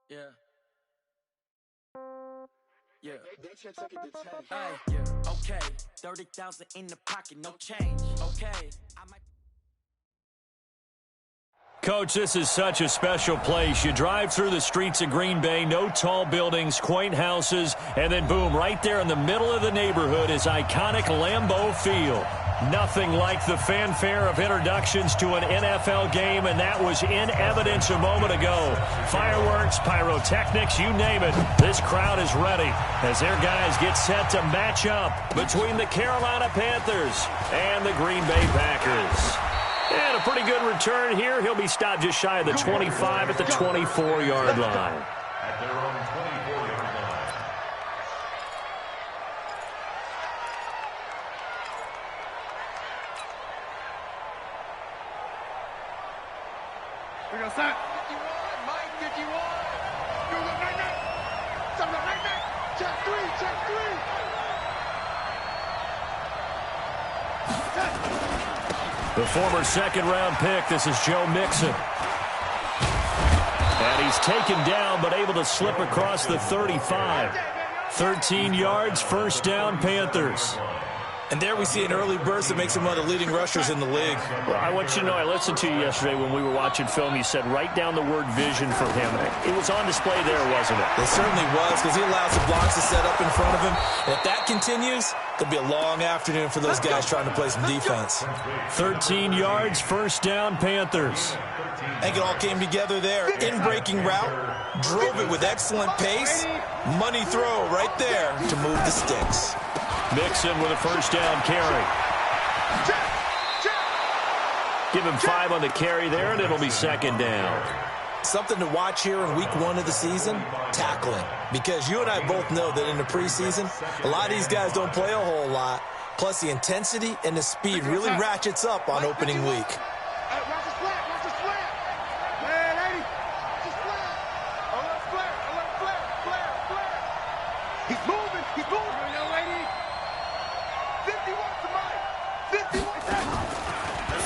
Yeah. Yeah. Hey, yeah. Okay. 30,000 in the pocket, no change. Okay. Coach, this is such a special place. You drive through the streets of Green Bay, no tall buildings, quaint houses, and then boom, right there in the middle of the neighborhood is iconic Lambeau Field. Nothing like the fanfare of introductions to an NFL game, and that was in evidence a moment ago. Fireworks, pyrotechnics, you name it. This crowd is ready as their guys get set to match up between the Carolina Panthers and the Green Bay Packers. And a pretty good return here. He'll be stopped just shy of the 25 at the 24-yard line. At their own 24-yard line. We go set. 51, Mike, 51. You look right back. Jump right back. Check three, check three. The former second-round pick, this is Joe Mixon. And he's taken down, but able to slip across the 35. 13 yards, first down, Panthers. And there we see an early burst that makes him one of the leading rushers in the league. Well, I want you to know, I listened to you yesterday when we were watching film. You said write down the word vision for him. It was on display there, wasn't it? It certainly was, because he allows the blocks to set up in front of him. And if that continues, it'll be a long afternoon for those guys trying to play some defense. 13 yards, first down, Panthers. I think it all came together there. In-breaking route, drove it with excellent pace. Money throw right there to move the sticks. Mixon with a first down carry. Give him 5 on the carry there, and it'll be second down. Something to watch here in week 1 of the season, tackling. Because you and I both know that in the preseason, a lot of these guys don't play a whole lot. Plus, the intensity and the speed really ratchets up on opening week.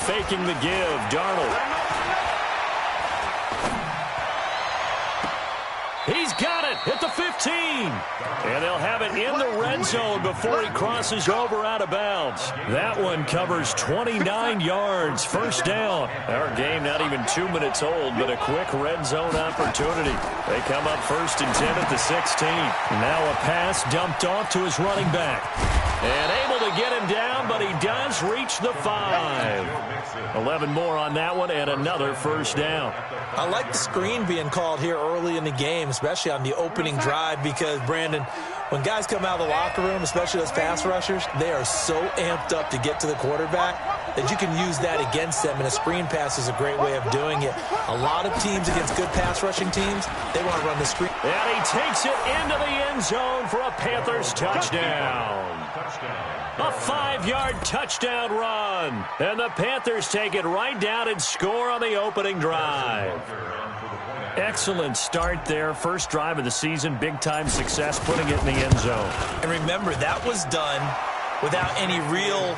Faking the give, Darnold. He's got it at the 15. And they'll have it in the red zone before he crosses over out of bounds. That one covers 29 yards, first down. Our game not even 2 minutes old, but a quick red zone opportunity. They come up first and 10 at the 16. Now a pass dumped off to his running back. And able to get him down, but he does reach the 5. 11 more on that one, and another first down. I like the screen being called here early in the game, especially on the opening drive, because, Brandon, when guys come out of the locker room, especially those pass rushers, they are so amped up to get to the quarterback that you can use that against them, and a screen pass is a great way of doing it. A lot of teams against good pass rushing teams, they want to run the screen. And he takes it into the end zone for a Panthers touchdown. A 5-yard touchdown run. And the Panthers take it right down and score on the opening drive. Excellent start there. First drive of the season. Big-time success putting it in the end zone. And remember, that was done without any real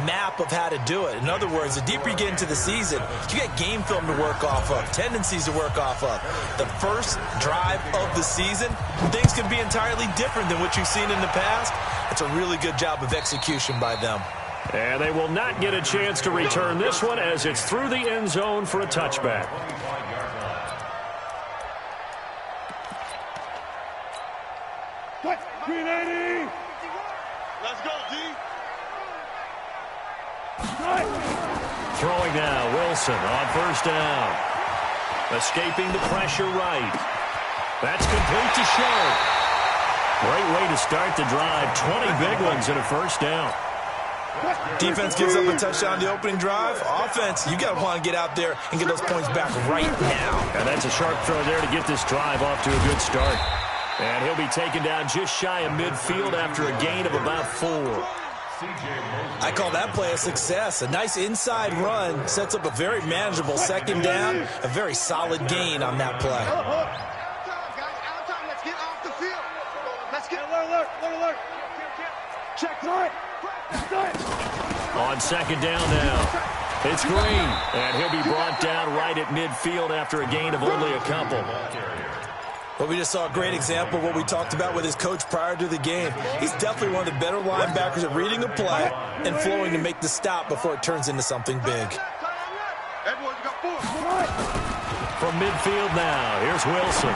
map of how to do it. In other words, the deeper you get into the season, you get game film to work off of, tendencies to work off of. The first drive of the season, things can be entirely different than what you've seen in the past. It's a really good job of execution by them. And they will not get a chance to return this one as it's through the end zone for a touchback. What? 380! Let's go, D! Throwing now, Wilson on first down. Escaping the pressure right. That's complete to Show. Great way to start the drive. 20 big ones and a first down. Defense gives up a touchdown the opening drive. Offense, you got to want to get out there and get those points back right now. And that's a sharp throw there to get this drive off to a good start. And he'll be taken down just shy of midfield after a gain of about 4. I call that play a success. A nice inside run sets up a very manageable second down. A very solid gain on that play. Let's get off the field. Let's get alert. Check right. On second down now. It's Green. And he'll be brought down right at midfield after a gain of only a couple. Well, we just saw a great example of what we talked about with his coach prior to the game. He's definitely one of the better linebackers at reading a play and flowing to make the stop before it turns into something big. From midfield now, here's Wilson.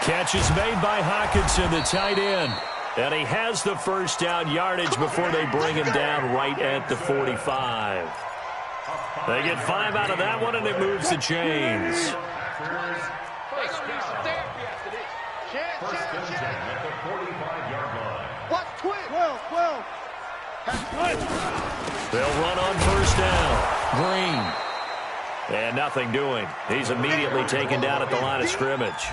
Catch is made by Hockenson, the tight end. And he has the first down yardage before they bring him down right at the 45. They get 5 out of that one, and it moves the chains. They'll run on first down. Green. And nothing doing. He's immediately taken down at the line of scrimmage.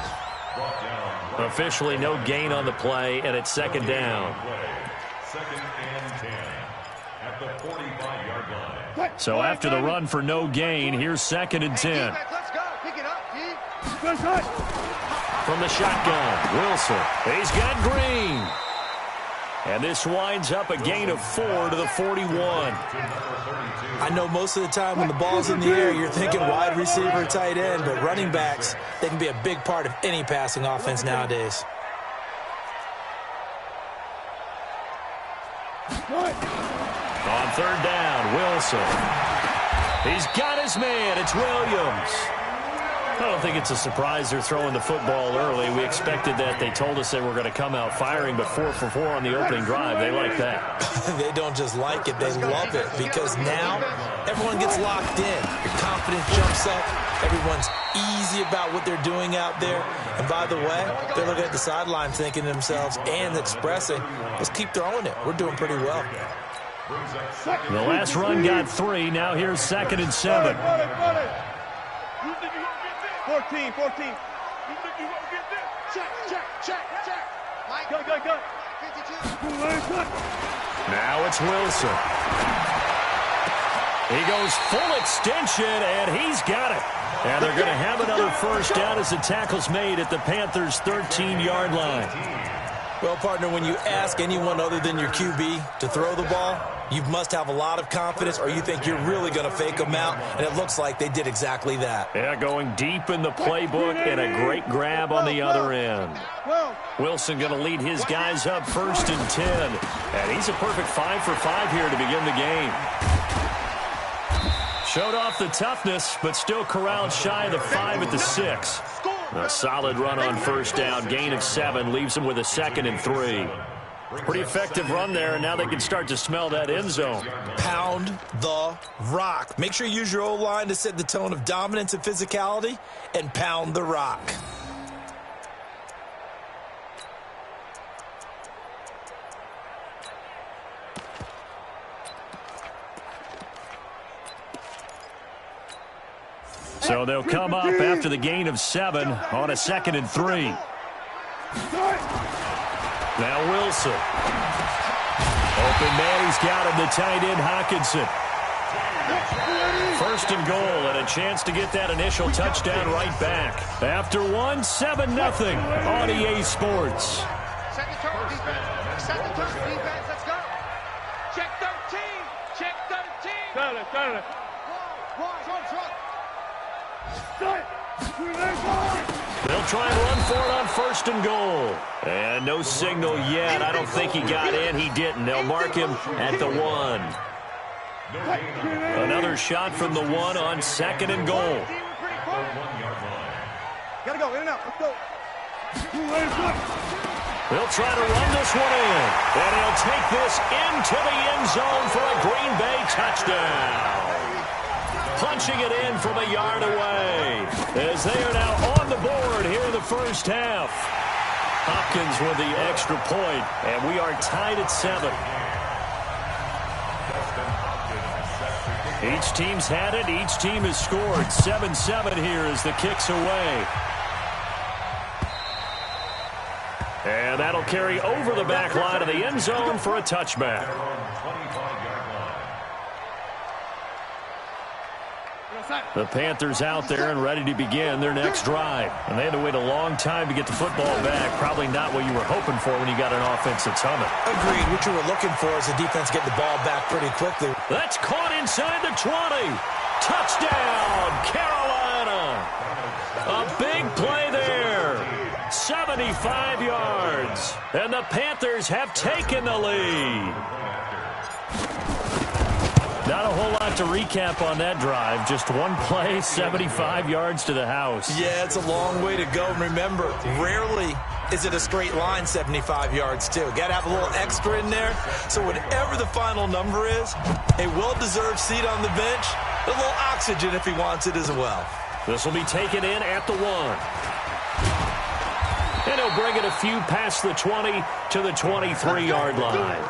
Officially no gain on the play, and it's second down. Second and 10 at the 45-yard line. So after the run for no gain, here's second and 10. Let's go. Pick it up, G. From the shotgun, Wilson. He's got Green. And this winds up a gain of 4 to the 41. I know most of the time when the ball's in the air, you're thinking wide receiver, tight end, but running backs, they can be a big part of any passing offense nowadays. On third down, Wilson. He's got his man. It's Williams. I don't think it's a surprise they're throwing the football early. We expected that. They told us they were going to come out firing, but 4 for 4 on the opening drive. They like that. They don't just like it, they love it, because now everyone gets locked in. Your confidence jumps up. Everyone's easy about what they're doing out there. And by the way, they're looking at the sideline thinking to themselves and expressing, let's keep throwing it. We're doing pretty well. The last run got 3. Now here's second and 7. 14. You think you won't get this? Check. Mike, go. 52. Now it's Wilson. He goes full extension, and he's got it. And they're going to have another first down as the tackle's made at the Panthers' 13-yard line. Well, partner, when you ask anyone other than your QB to throw the ball, you must have a lot of confidence, or you think you're really going to fake them out, and it looks like they did exactly that. Yeah, going deep in the playbook and a great grab on the other end. Wilson going to lead his guys up first and 10, and he's a perfect 5 for 5 here to begin the game. Showed off the toughness, but still corralled shy of the 5 at the 6. A solid run on first down, gain of 7, leaves them with a second and 3. Pretty effective run there, and now they can start to smell that end zone. Pound the rock. Make sure you use your O-line to set the tone of dominance and physicality, and pound the rock. So they'll come up after the gain of 7 on a second and 3. Now Wilson. Open man, he's got him, the tight end Hockenson. First and goal, and a chance to get that initial touchdown right back. After 1, 7-0 on EA Sports. Set the turn defense. Let's go. Check 13. Got it. They'll try and run for it on first and goal. And no signal yet. I don't think he got in. He didn't. They'll mark him at the 1. Another shot from the 1 on second and goal. Gotta go, in and out. Let's go. They'll try to run this one in. And he'll take this into the end zone for a Green Bay touchdown. Punching it in from a yard away as they are now on the board here in the first half. Hopkins with the extra point, and we are tied at 7. Each team's had it. Each team has scored. 7-7 here as the kick's away. And that'll carry over the back line of the end zone for a touchback. The Panthers out there and ready to begin their next drive. And they had to wait a long time to get the football back. Probably not what you were hoping for when you got an offense that's humming. Agreed. What you were looking for is the defense getting the ball back pretty quickly. That's caught inside the 20. Touchdown, Carolina. A big play there. 75 yards. And the Panthers have taken the lead. Not a whole lot to recap on that drive. Just one play, 75 yards to the house. Yeah, it's a long way to go. And remember, rarely is it a straight line 75 yards, too. Got to have a little extra in there. So whatever the final number is, a well-deserved seat on the bench, a little oxygen if he wants it as well. This will be taken in at the 1. And he'll bring it a few past the 20 to the 23-yard line.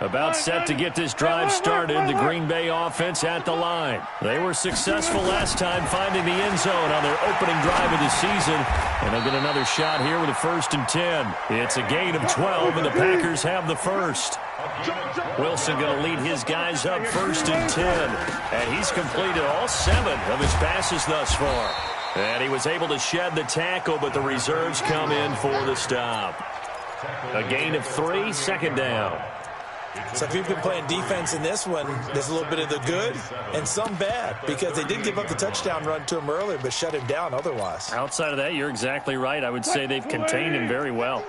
About set to get this drive started, the Green Bay offense at the line. They were successful last time finding the end zone on their opening drive of the season, and they'll get another shot here with a 1st and 10. It's a gain of 12, and the Packers have the first. Wilson going to lead his guys up 1st and 10, and he's completed all 7 of his passes thus far. And he was able to shed the tackle, but the reserves come in for the stop. A gain of 3, 2nd down. So if you've been playing defense in this one, there's a little bit of the good and some bad, because they did give up the touchdown run to him earlier but shut him down otherwise. Outside of that, you're exactly right. I would say they've contained him very well.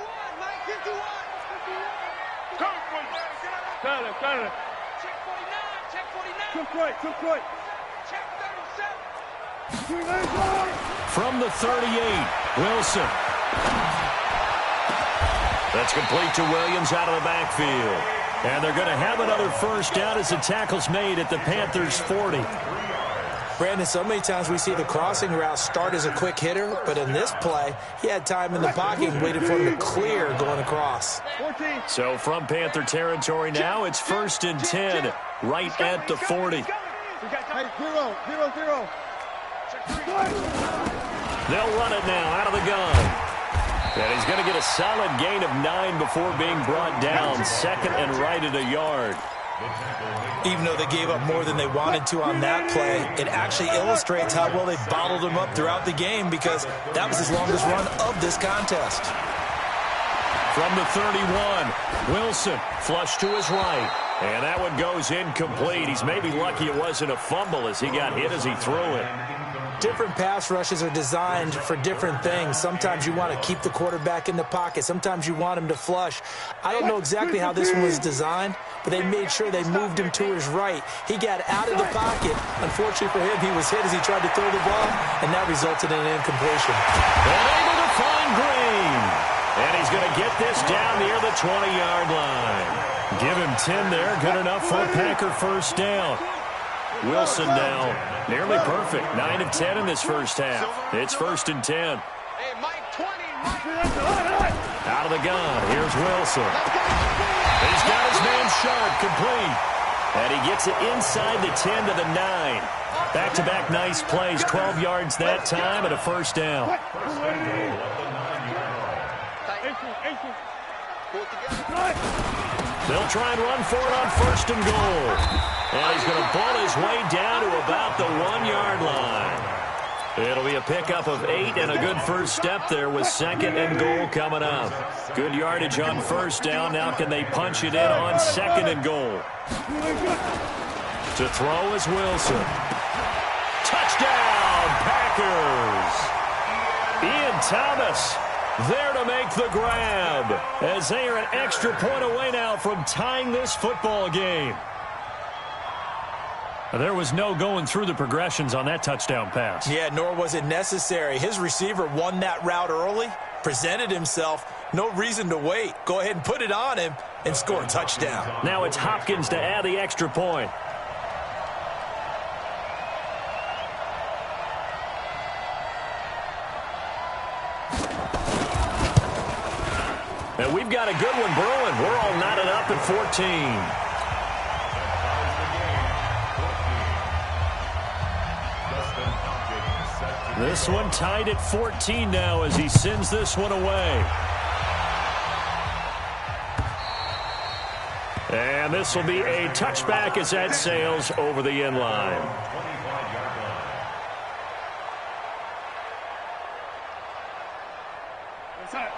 From the 38, Wilson. That's complete to Williams out of the backfield. And they're going to have another first down as the tackle's made at the Panthers' 40. Brandon, so many times we see the crossing route start as a quick hitter, but in this play, he had time in the pocket and waited for him to clear going across. So from Panther territory now, it's 1st and 10, right at the 40. They'll run it now out of the gun. And he's going to get a solid gain of 9 before being brought down. 2nd and right at a yard. Even though they gave up more than they wanted to on that play, it actually illustrates how well they bottled him up throughout the game, because that was his longest run of this contest. From the 31, Wilson flush to his right. And that one goes incomplete. He's maybe lucky it wasn't a fumble as he got hit as he threw it. Different pass rushes are designed for different things. Sometimes you want to keep the quarterback in the pocket. Sometimes you want him to flush. I don't know exactly how this one was designed, but they made sure they moved him to his right. He got out of the pocket. Unfortunately for him, he was hit as he tried to throw the ball, and that resulted in an incompletion. And able to find Green. And he's going to get this down near the 20-yard line. Give him 10 there. Good enough for a Packer first down. Wilson now nearly perfect. 9 of 10 in this first half. It's 1st and 10. Out of the gun. Here's Wilson. He's got his man sharp, complete. And he gets it inside the 10 to the 9. Back-to-back nice plays. 12 yards that time and a first down. They'll try and run for it on 1st and goal. And he's going to ball his way down to about the 1-yard line. It'll be a pickup of 8 and a good first step there with 2nd and goal coming up. Good yardage on first down. Now can they punch it in on 2nd and goal? To throw is Wilson. Touchdown, Packers! Ian Thomas there to make the grab, as they are an extra point away now from tying this football game. There was no going through the progressions on that touchdown pass. Yeah, nor was it necessary. His receiver won that route early, presented himself, no reason to wait. Go ahead and put it on him and score a touchdown. Now it's Hopkins to add the extra point. And we've got a good one brewing. We're all knotted up at 14. This one tied at 14 now as he sends this one away. And this will be a touchback as that sails over the end line.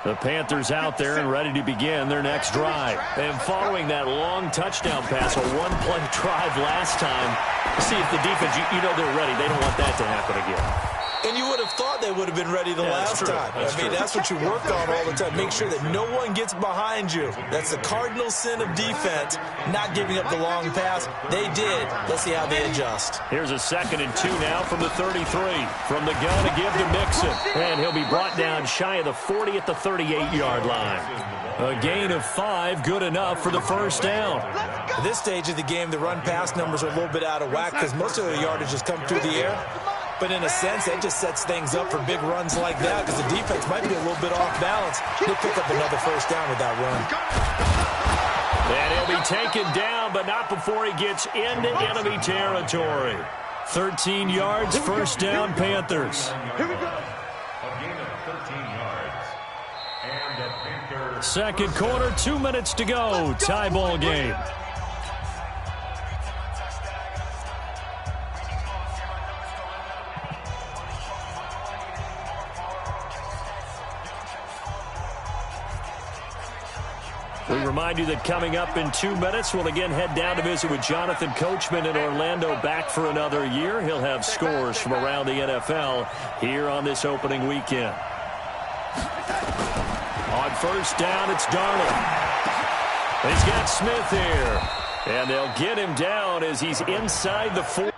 The Panthers out there and ready to begin their next drive. And following that long touchdown pass, a one-play drive last time, see if the defense, you know they're ready. They don't want that to happen again. And you would have thought they would have been ready the last time. That's what you work on all the time. Make sure that no one gets behind you. That's the cardinal sin of defense, not giving up the long pass. They did. Let's see how they adjust. Here's a 2nd and 2 now from the 33. From the gun to give to Mixon. And he'll be brought down shy of the 40 at the 38-yard line. A gain of 5, good enough for the first down. At this stage of the game, the run-pass numbers are a little bit out of whack because most of the yardage has come through the air. But in a sense, that just sets things up for big runs like that because the defense might be a little bit off balance. He'll pick up another first down with that run. And he'll be taken down, but not before he gets into enemy territory. 13 yards, first down, Panthers. Here we go. A gain of 13 yards. And the Panthers. Second quarter, 2 minutes to go. Tie ball game. We remind you that coming up in 2 minutes, we'll again head down to visit with Jonathan Coachman in Orlando, back for another year. He'll have scores from around the NFL here on this opening weekend. On first down, it's Darnold. He's got Smith here. And they'll get him down as he's inside the 4.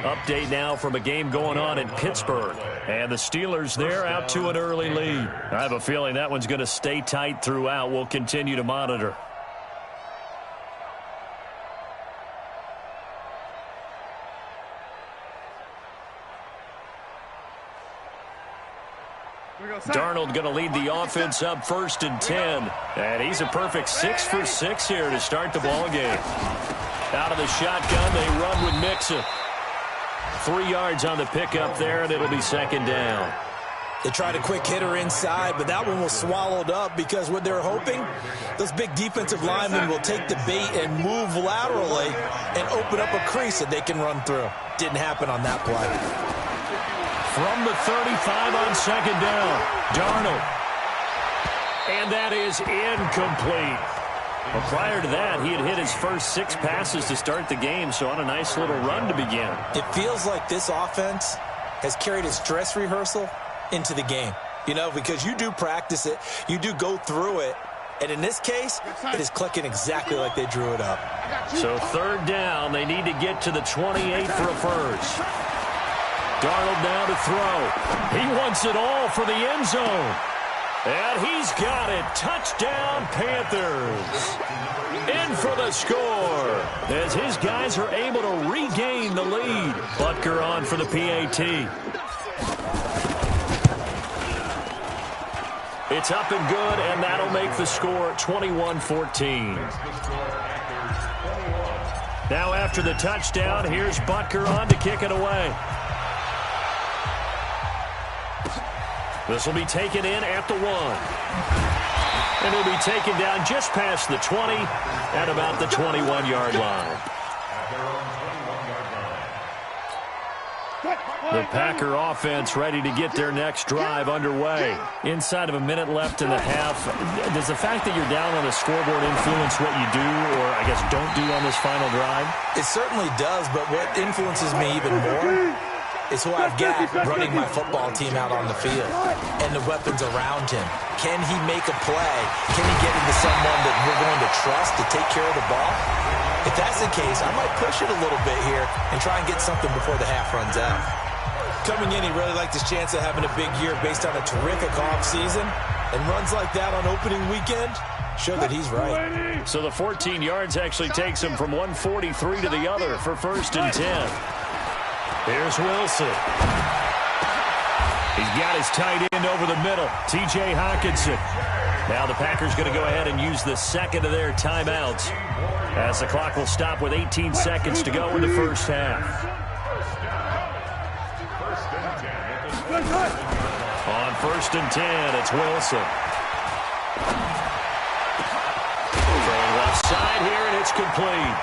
Update now from a game going on in Pittsburgh. And the Steelers there out to an early lead. I have a feeling that one's going to stay tight throughout. We'll continue to monitor. Darnold going to lead the offense up 1st and 10. And he's a perfect 6 for 6 here to start the ball game. Out of the shotgun, they run with Mixon. 3 yards on the pickup there, and it'll be 2nd down. They tried a quick hitter inside, but that one was swallowed up because what they're hoping, those big defensive linemen will take the bait and move laterally and open up a crease that they can run through. Didn't happen on that play. From the 35 on 2nd down, Darnold. And that is incomplete. Well, prior to that, he had hit his first 6 passes to start the game, so on a nice little run to begin. It feels like this offense has carried its dress rehearsal into the game. You know, because you do practice it, you do go through it, and in this case, it is clicking exactly like they drew it up. So 3rd down, they need to get to the 28 for a first. Darnold now to throw. He wants it all for the end zone. And he's got it. Touchdown, Panthers. In for the score as his guys are able to regain the lead. Butker on for the PAT. It's up and good, and that'll make the score 21-14. Now after the touchdown, here's Butker on to kick it away. This will be taken in at the 1. And it'll be taken down just past the 20 at about the 21-yard line. The Packer offense ready to get their next drive underway. Inside of a minute left in the half. Does the fact that you're down on the scoreboard influence what you do or, I guess, don't do on this final drive? It certainly does, but what influences me even more is who I've got running my football team out on the field and the weapons around him. Can he make a play? Can he get into someone that we're going to trust to take care of the ball? If that's the case, I might push it a little bit here and try and get something before the half runs out. Coming in, he really liked his chance of having a big year based on a terrific offseason, and runs like that on opening weekend show that he's right. So the 14 yards actually takes him from 143 to the other for 1st and 10. Here's Wilson. He's got his tight end over the middle, T.J. Hockenson. Now the Packers going to go ahead and use the 2nd of their timeouts as the clock will stop with 18 seconds to go in the first half. On 1st and 10, it's Wilson. complete.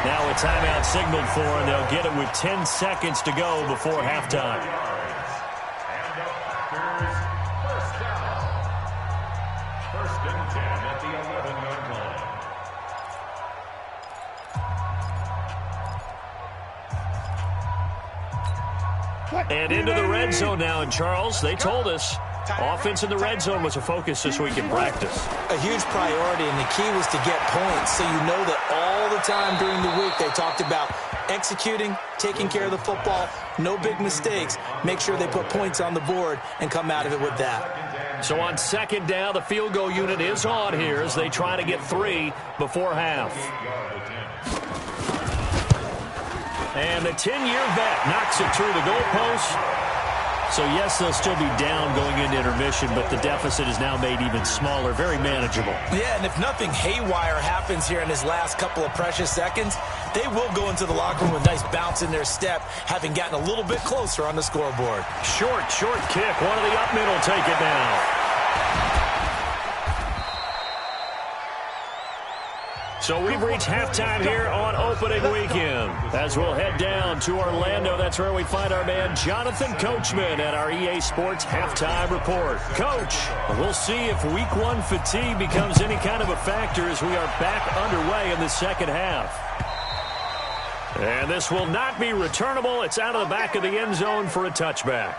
Now a timeout signaled for, and they'll get it with 10 seconds to go before halftime. And the Packers first down. First and 10 at the 11-yard line. And into the red zone now. And Charles, they told us offense in the red zone was a focus this week in practice. A huge priority, and the key was to get points. So you know that all the time during the week they talked about executing, taking care of the football, no big mistakes. Make sure they put points on the board and come out of it with that. So on second down, the field goal unit is on here as they try to get 3 before half. And the 10-year vet knocks it through the goalpost. So, yes, they'll still be down going into intermission, but the deficit is now made even smaller, very manageable. Yeah, and if nothing haywire happens here in his last couple of precious seconds, they will go into the locker room with a nice bounce in their step, having gotten a little bit closer on the scoreboard. Short kick. One of the up mid will take it now. So we've reached halftime here on opening weekend. As we'll head down to Orlando, that's where we find our man Jonathan Coachman at our EA Sports Halftime Report. Coach, we'll see if Week 1 fatigue becomes any kind of a factor as we are back underway in the second half. And this will not be returnable. It's out of the back of the end zone for a touchback.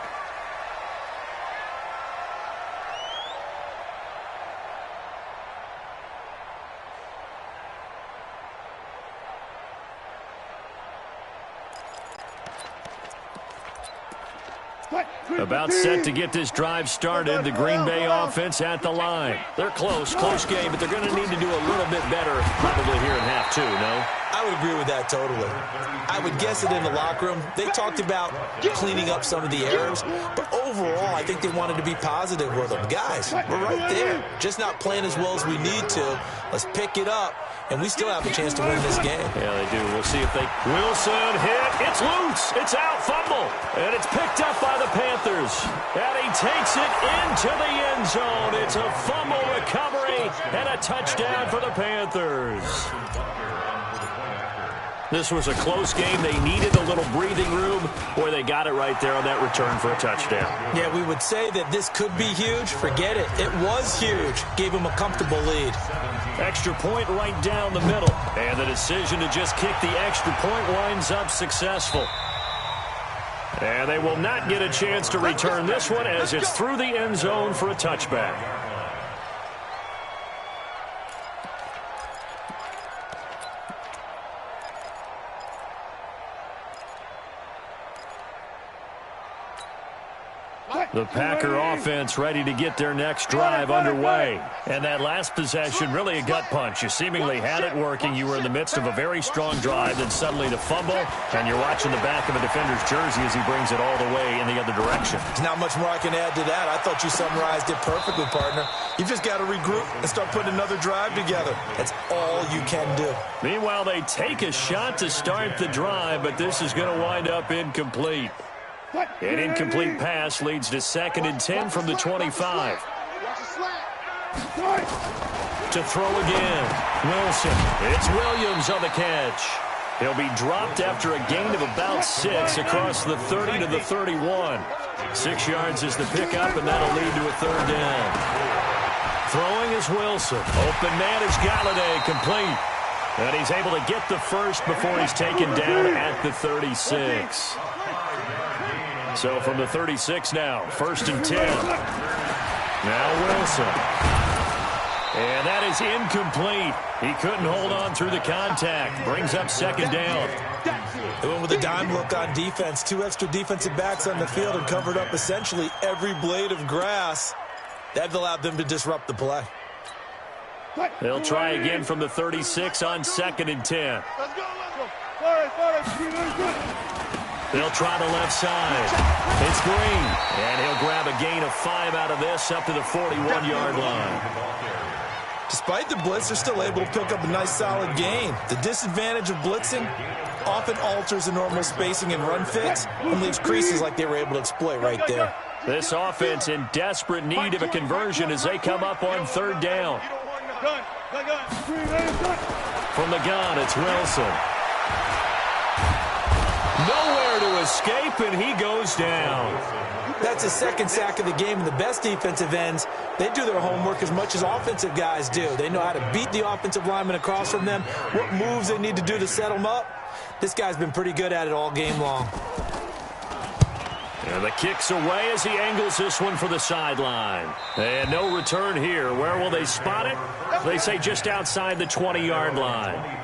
About set to get this drive started. The Green Bay offense at the line. They're close game, but they're going to need to do a little bit better probably here in half 2, no? I would agree with that totally. I would guess it in the locker room. They talked about cleaning up some of the errors, but overall, I think they wanted to be positive with them. Guys, we're right there. Just not playing as well as we need to. Let's pick it up, and we still have a chance to win this game. Yeah, they do. We'll see if they... Wilson hit. It's loose. It's out. Fumble. And it's picked up by the Panthers. And he takes it into the end zone. It's a fumble recovery and a touchdown for the Panthers. This was a close game. They needed a little breathing room, where they got it right there on that return for a touchdown. Yeah, we would say that this could be huge. Forget it. It was huge. Gave him a comfortable lead. Extra point right down the middle. And the decision to just kick the extra point winds up successful. And they will not get a chance to return this one as it's through the end zone for a touchback. The Packer offense ready to get their next drive underway. And that last possession, really a gut punch. You seemingly had it working. You were in the midst of a very strong drive, then suddenly the fumble, and you're watching the back of a defender's jersey as he brings it all the way in the other direction. There's not much more I can add to that. I thought you summarized it perfectly, partner. You've just got to regroup and start putting another drive together. That's all you can do. Meanwhile, they take a shot to start the drive, but this is going to wind up incomplete. An incomplete pass leads to 2nd and 10 from the 25. To throw again. Wilson. It's Williams on the catch. He'll be dropped after a gain of about 6 across the 30 to the 31. 6 yards is the pickup, and that'll lead to a 3rd down. Throwing is Wilson. Open man is Galladay, complete. And he's able to get the first before he's taken down at the 36. So from the 36 now, 1st and 10. Now Wilson. And that is incomplete. He couldn't hold on through the contact. Brings up 2nd down. They went with a dime look on defense. 2 extra defensive backs on the field and covered up essentially every blade of grass. That allowed them to disrupt the play. They'll try again from the 36 on 2nd and 10. They'll try the left side. It's Green. And he'll grab a gain of 5 out of this up to the 41-yard line. Despite the blitz, they're still able to pick up a nice solid gain. The disadvantage of blitzing often alters the normal spacing and run fits and leaves creases like they were able to exploit right there. This offense in desperate need of a conversion as they come up on 3rd down. From the gun, it's Wilson. Nowhere to escape, and he goes down. That's his second sack of the game, and the best defensive ends, they do their homework as much as offensive guys do. They know how to beat the offensive lineman across from them, what moves they need to do to set them up. This guy's been pretty good at it all game long. And the kick's away as he angles this one for the sideline. And no return here. Where will they spot it? They say just outside the 20-yard line.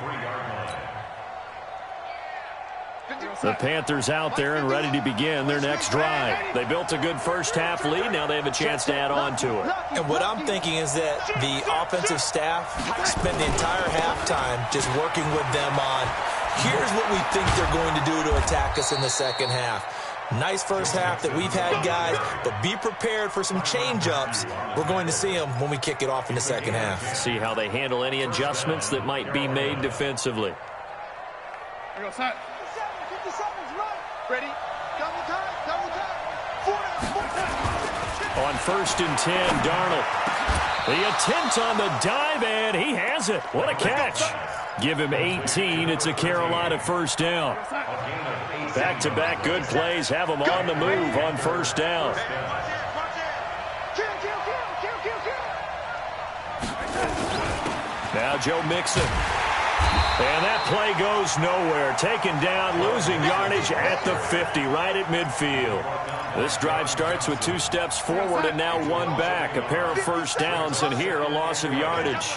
The Panthers out there and ready to begin their next drive. They built a good first-half lead. Now they have a chance to add on to it. And what I'm thinking is that the offensive staff spent the entire halftime just working with them on, here's what we think they're going to do to attack us in the second half. Nice first half that we've had, guys, but be prepared for some change-ups. We're going to see them when we kick it off in the second half. See how they handle any adjustments that might be made defensively. Ready? Double time. On 1st and 10, Darnold. The attempt on the dive, and he has it. What a catch. Give him 18. It's a Carolina first down. Back-to-back good plays have him on the move on first down. Now Joe Mixon. And that play goes nowhere. Taken down, losing yardage at the 50, right at midfield. This drive starts with 2 steps forward and now 1 back. A pair of first downs, and here a loss of yardage.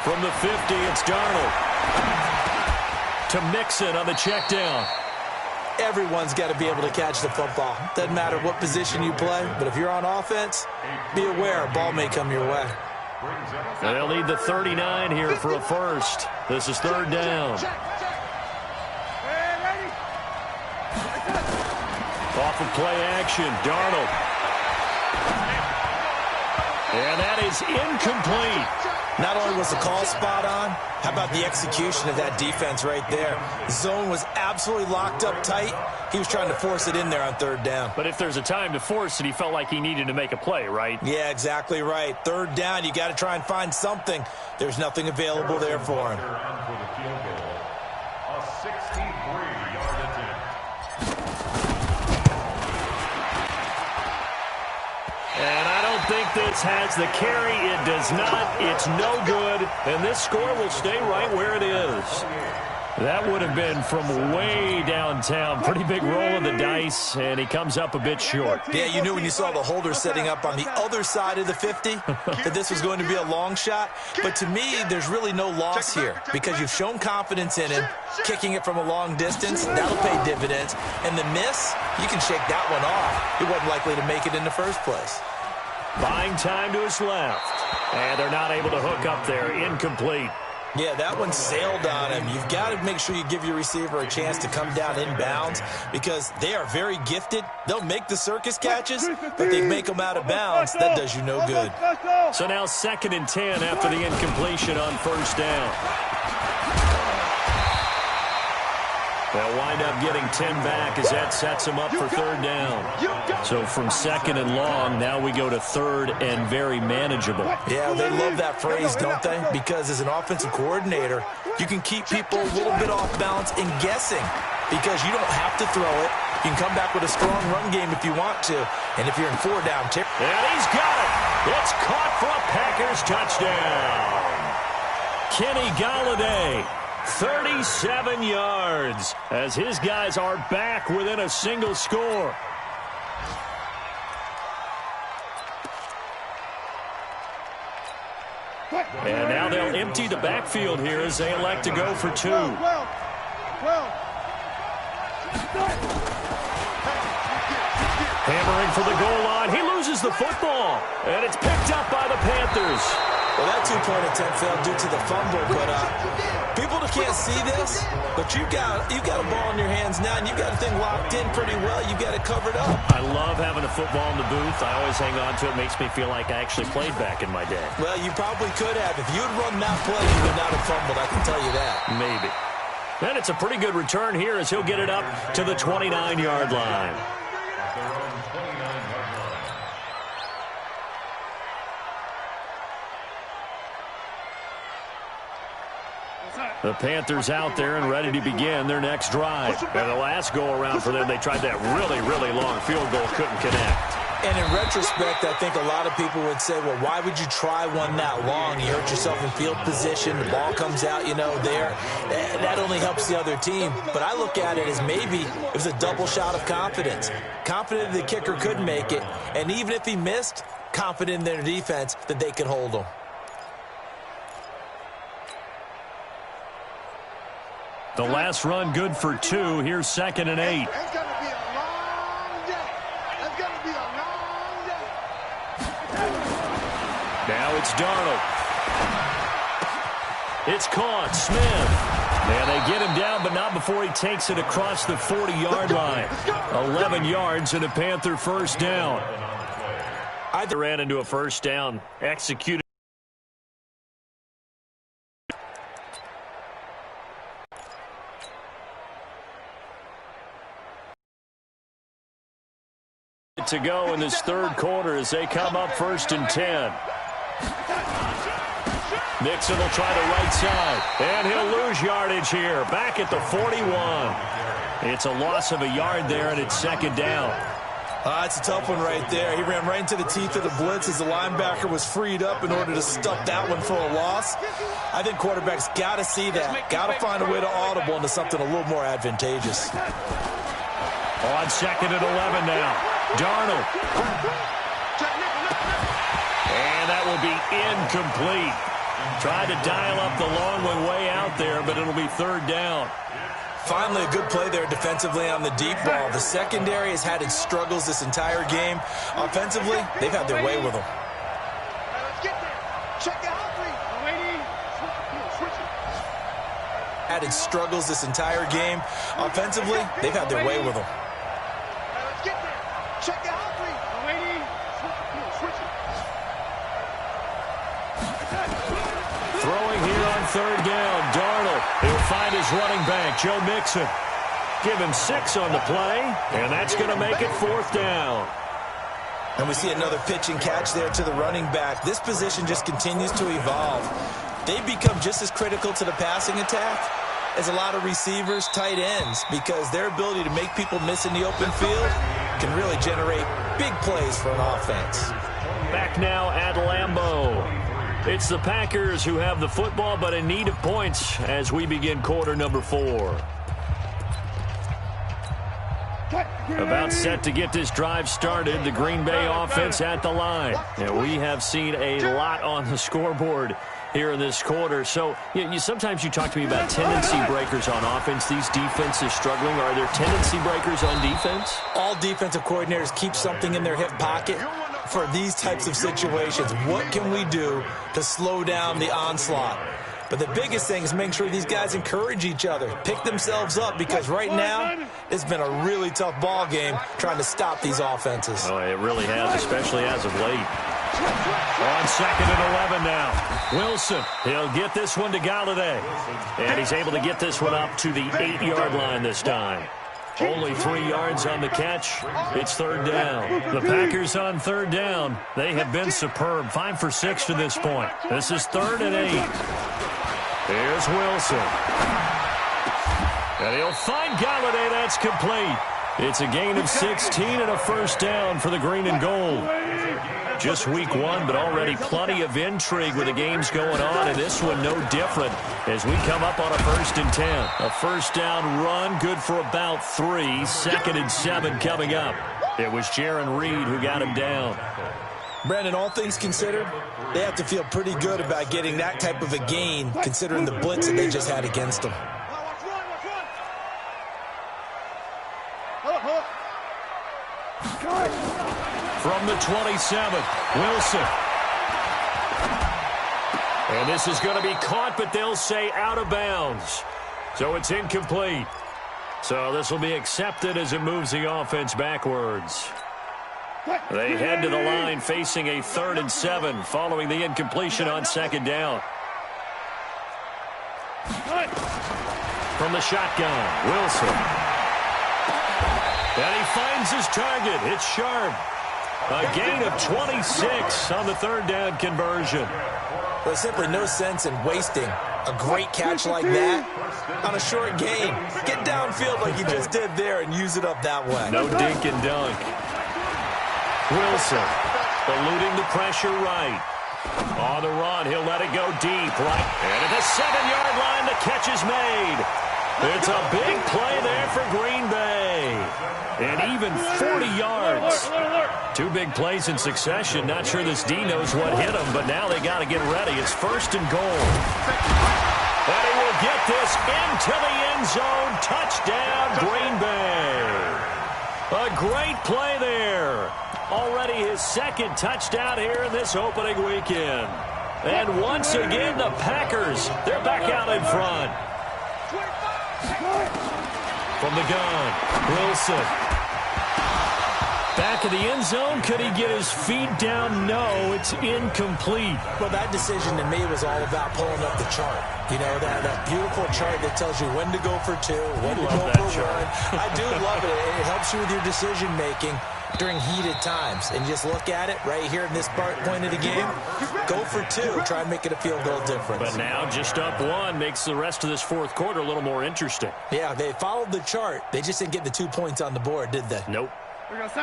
From the 50, it's Darnold. To Mixon on the check down. Everyone's got to be able to catch the football. Doesn't matter what position you play, but if you're on offense, be aware a ball may come your way. They'll need the 39 here for a first. This is 3rd down. Off of play action, Darnold. And that is incomplete. Not only was the call spot on, how about the execution of that defense right there? The zone was absolutely locked up tight. He was trying to force it in there on 3rd down. But if there's a time to force it, he felt like he needed to make a play, right? Yeah, exactly right. 3rd down, you got to try and find something. There's nothing available there for him. A 63-yard attempt. And I don't think this has the carry. It does not. It's no good. And this score will stay right where it is. That would have been from way downtown. Pretty big roll of the dice, and he comes up a bit short. Yeah, you knew when you saw the holder setting up on the other side of the 50 that this was going to be a long shot. But to me, there's really no loss here because you've shown confidence in him. Kicking it from a long distance, that'll pay dividends. And the miss, you can shake that one off. He wasn't likely to make it in the first place. Buying time to his left. And they're not able to hook up there. Incomplete. Yeah, that one sailed on him. You've got to make sure you give your receiver a chance to come down inbounds because they are very gifted. They'll make the circus catches, but they make them out of bounds. That does you no good. So now 2nd and 10 after the incompletion on 1st down. They'll wind up getting 10 back as that sets them up for 3rd down. So from 2nd and long, now we go to 3rd and very manageable. Yeah, they love that phrase, don't they? Because as an offensive coordinator, you can keep people a little bit off balance and guessing because you don't have to throw it. You can come back with a strong run game if you want to. And if you're in 4 down, and he's got it. It's caught for a Packers touchdown. Kenny Golladay. 37 yards as his guys are back within a single score. And now they'll empty the backfield here as they elect to go for 2. Hammering for the goal line. He loses the football, and it's picked up by the Panthers. Well, that 2-point attempt failed due to the fumble, but people that can't see this, but you've got a ball in your hands now, and you've got the thing locked in pretty well. You've got it covered up. I love having a football in the booth. I always hang on to it. It makes me feel like I actually played back in my day. Well, you probably could have. If you had run that play, you would not have fumbled. I can tell you that. Maybe. And it's a pretty good return here as he'll get it up to the 29-yard line. The Panthers out there and ready to begin their next drive. And the last go-around for them, they tried that really, really long field goal, couldn't connect. And in retrospect, I think a lot of people would say, well, why would you try one that long? You hurt yourself in field position. The ball comes out, there. That only helps the other team. But I look at it as maybe it was a double shot of confidence. Confident the kicker could make it. And even if he missed, confident in their defense that they could hold him. The last run good for 2. Here's 2nd and 8. It's going to be a long day. It's going to be a long day. Now it's Darnold. It's caught. Smith. And they get him down, but not before he takes it across the 40-yard line. 11 yards and a Panther first down. I ran into a first down. Executed. To go in this third quarter as they come up 1st and 10. Mixon will try the right side, and he'll lose yardage here. Back at the 41. It's a loss of a yard there, and it's 2nd down. It's a tough one right there. He ran right into the teeth of the blitz as the linebacker was freed up in order to stuff that one for a loss. I think quarterbacks got to see that. Got to find a way to audible into something a little more advantageous. On 2nd and 11 now. Darnold. And that will be incomplete. Tried to dial up the long one way out there, but it'll be 3rd down. Finally, a good play there defensively on the deep ball. The secondary has had its struggles this entire game. Offensively, they've had their way with them. Let's get there. Check out 3. Waiting. Switch it. Had its struggles this entire game. Offensively, they've had their way with them. Let's get there. Check out 3. Waiting. Switch it. Throwing here on 3rd down. Darnold. He'll find his running back, Joe Mixon. Give him 6 on the play, and that's going to make it 4th down. And we see another pitch and catch there to the running back. This position just continues to evolve. They've become just as critical to the passing attack as a lot of receivers, tight ends, because their ability to make people miss in the open field can really generate big plays for an offense. Back now at Lambeau. It's the Packers who have the football, but in need of points as we begin quarter number 4. About set to get this drive started. The Green Bay offense at the line. And we have seen a lot on the scoreboard here in this quarter. So sometimes you talk to me about tendency breakers on offense. These defenses struggling. Are there tendency breakers on defense? All defensive coordinators keep something in their hip pocket for these types of situations. What can we do to slow down the onslaught? But the biggest thing is making sure these guys encourage each other, pick themselves up, because right now it's been a really tough ball game trying to stop these offenses. Oh, it really has, especially as of late. On 2nd and 11 now. Wilson, he'll get this one to Galladay. And he's able to get this one up to the 8-yard line this time. Only 3 yards on the catch. It's 3rd down. The Packers on 3rd down. They have been superb. 5 for 6 to this point. This is 3rd and 8. Here's Wilson. And he'll find Galladay. That's complete. It's a gain of 16 and a first down for the green and gold. Just week 1, but already plenty of intrigue with the games going on, and this one no different as we come up on a 1st and 10. A first down run, good for about 3. 2nd and 7 coming up. It was Jaron Reed who got him down. Brandon, all things considered, they have to feel pretty good about getting that type of a gain, considering the blitz that they just had against them. From the 27, Wilson. And this is going to be caught, but they'll say out of bounds. So it's incomplete. So this will be accepted as it moves the offense backwards. They head to the line facing a 3rd and 7 following the incompletion on 2nd down. From the shotgun, Wilson. And he finds his target. It's Sharp. A gain of 26 on the third down conversion. There's simply no sense in wasting a great catch like that on a short gain. Get downfield like you just did there and use it up that way. No dink and dunk. Wilson eluding the pressure right. On the run, he'll let it go deep right. And at the 7-yard line, the catch is made. It's a big play there for Green Bay. And even 40 yards. Two big plays in succession. Not sure this D knows what hit him, but now they got to get ready. It's 1st and goal. And he will get this into the end zone. Touchdown, Green Bay. A great play there. Already his 2nd touchdown here in this opening weekend. And once again, the Packers, they're back out in front. From the gun, Wilson. Back of the end zone. Could he get his feet down? No, it's incomplete. Well, that decision to me was all about pulling up the chart. You know, that beautiful chart that tells you when to go for 2, when to go for 1. I do love it. It helps you with your decision-making during heated times. And just look at it right here in this point of the game. Go for 2. Try and make it a field goal difference. But now just up 1 makes the rest of this 4th quarter a little more interesting. Yeah, they followed the chart. They just didn't get the 2 points on the board, did they? Nope.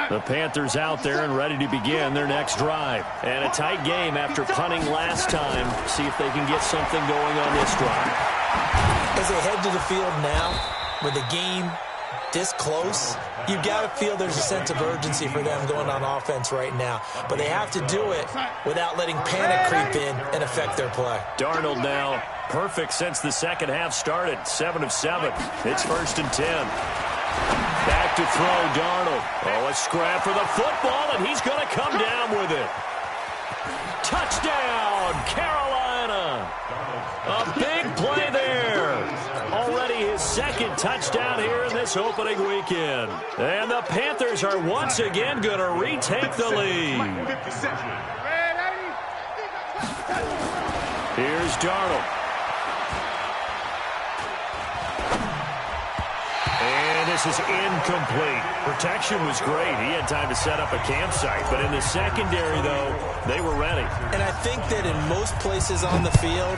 The Panthers out there and ready to begin their next drive. And a tight game after punting last time. See if they can get something going on this drive. As they head to the field now, with the game this close, you've got to feel there's a sense of urgency for them going on offense right now. But they have to do it without letting panic creep in and affect their play. Darnold now perfect since the second half started. 7 of 7. It's 1st and 10. Back to throw, Darnold. Oh, a scrap for the football, and he's going to come down with it. Touchdown, Carolina. A big play there. Already his 2nd touchdown here in this opening weekend. And the Panthers are once again going to retake the lead. Here's Darnold. And this is incomplete. Protection was great. He had time to set up a campsite. But in the secondary, though, they were ready. And I think that in most places on the field,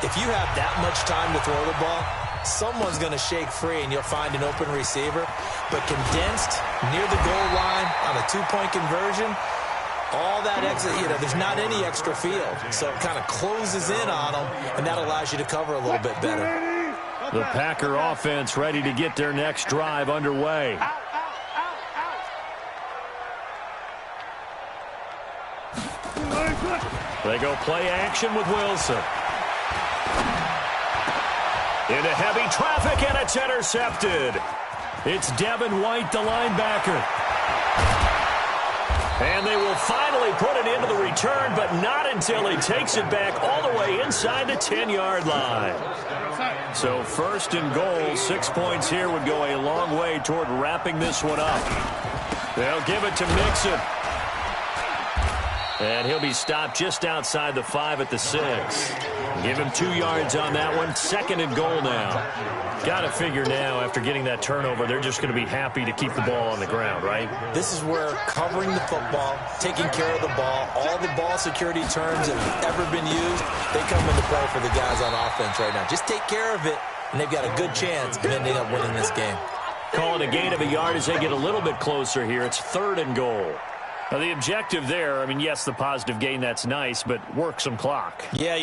if you have that much time to throw the ball, someone's going to shake free and you'll find an open receiver. But condensed near the goal line on a 2-point conversion, all that extra, there's not any extra field. So it kind of closes in on them, and that allows you to cover a little bit better. The Packer offense ready to get their next drive underway. They go play action with Wilson. Into heavy traffic, and it's intercepted. It's Devin White, the linebacker. And they will finally put it into the return, but not until he takes it back all the way inside the 10-yard line. So 1st and goal, 6 points here would go a long way toward wrapping this one up. They'll give it to Mixon. And he'll be stopped just outside the 5 at the 6. Give him 2 yards on that one. 2nd and goal now. Got to figure now, after getting that turnover, they're just going to be happy to keep the ball on the ground, right? This is where covering the football, taking care of the ball, all the ball security terms that have ever been used, they come into play for the guys on offense right now. Just take care of it, and they've got a good chance of ending up winning this game. Call it a gain of a yard as they get a little bit closer here. It's 3rd and goal. Now, the objective there, yes, the positive gain, that's nice, but work some clock. Yeah.